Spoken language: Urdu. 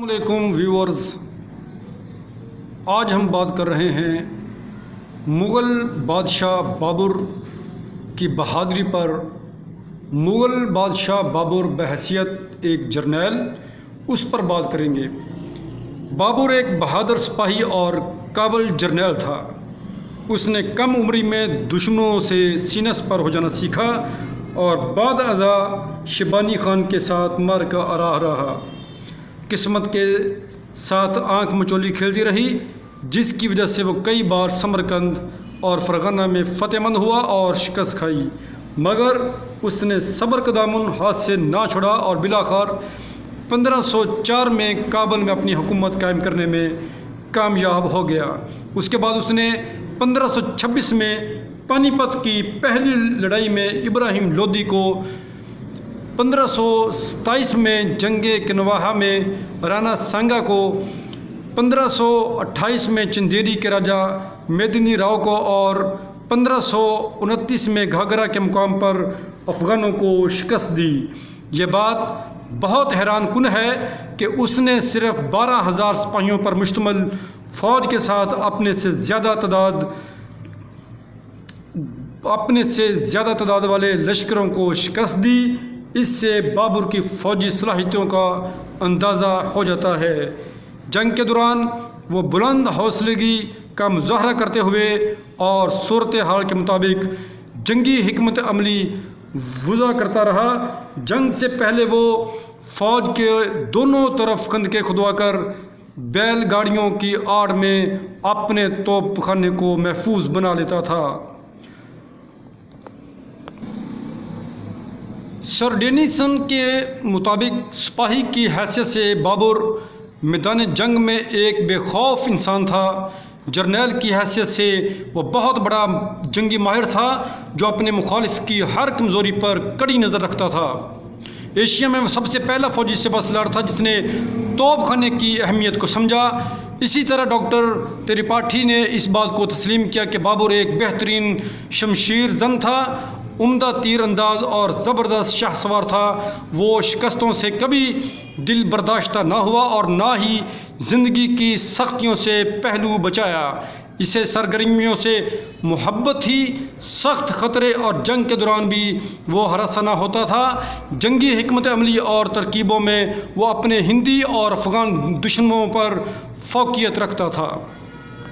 السلام علیکم ویورز، آج ہم بات کر رہے ہیں مغل بادشاہ بابر کی بہادری پر۔ مغل بادشاہ بابر بحیثیت ایک جرنیل اس پر بات کریں گے۔ بابر ایک بہادر سپاہی اور قابل جرنیل تھا۔ اس نے کم عمری میں دشمنوں سے سینہ سپر ہو جانا سیکھا اور بعد ازاں شیبانی خان کے ساتھ معرکہ آراہ رہا۔ قسمت کے ساتھ آنکھ مچولی کھیلتی رہی، جس کی وجہ سے وہ کئی بار سمرقند اور فرغانہ میں فتح مند ہوا اور شکست کھائی، مگر اس نے صبر کا دامن ہاتھ سے نہ چھوڑا اور بالآخر 1504 میں کابل میں اپنی حکومت قائم کرنے میں کامیاب ہو گیا۔ اس کے بعد اس نے 1526 میں پانی پت کی پہلی لڑائی میں ابراہیم لودھی کو، 1527 میں جنگ کنواہا میں رانا سانگا کو، 1528 میں چندیری کے راجہ میدنی راؤ کو اور 1529 میں گھاگرا کے مقام پر افغانوں کو شکست دی۔ یہ بات بہت حیران کن ہے کہ اس نے صرف 12,000 سپاہیوں پر مشتمل فوج کے ساتھ اپنے سے زیادہ تعداد والے لشکروں کو شکست دی۔ اس سے بابر کی فوجی صلاحیتوں کا اندازہ ہو جاتا ہے۔ جنگ کے دوران وہ بلند حوصلگی کا مظاہرہ کرتے ہوئے اور صورتحال کے مطابق جنگی حکمت عملی وضع کرتا رہا۔ جنگ سے پہلے وہ فوج کے دونوں طرف خندقیں کھدوا کر بیل گاڑیوں کی آڑ میں اپنے توپ خانے کو محفوظ بنا لیتا تھا۔ سر ڈینیسن کے مطابق سپاہی کی حیثیت سے بابر میدان جنگ میں ایک بے خوف انسان تھا۔ جرنیل کی حیثیت سے وہ بہت بڑا جنگی ماہر تھا جو اپنے مخالف کی ہر کمزوری پر کڑی نظر رکھتا تھا۔ ایشیا میں وہ سب سے پہلا فوجی سپہ سالار تھا جس نے توپ خانے کی اہمیت کو سمجھا۔ اسی طرح ڈاکٹر تریپاٹھی نے اس بات کو تسلیم کیا کہ بابر ایک بہترین شمشیر زن تھا، عمدہ تیر انداز اور زبردست شاہ سوار تھا۔ وہ شکستوں سے کبھی دل برداشتہ نہ ہوا اور نہ ہی زندگی کی سختیوں سے پہلو بچایا۔ اسے سرگرمیوں سے محبت تھی، سخت خطرے اور جنگ کے دوران بھی وہ ہراساں نہ ہوتا تھا۔ جنگی حکمت عملی اور ترکیبوں میں وہ اپنے ہندی اور افغان دشمنوں پر فوقیت رکھتا تھا۔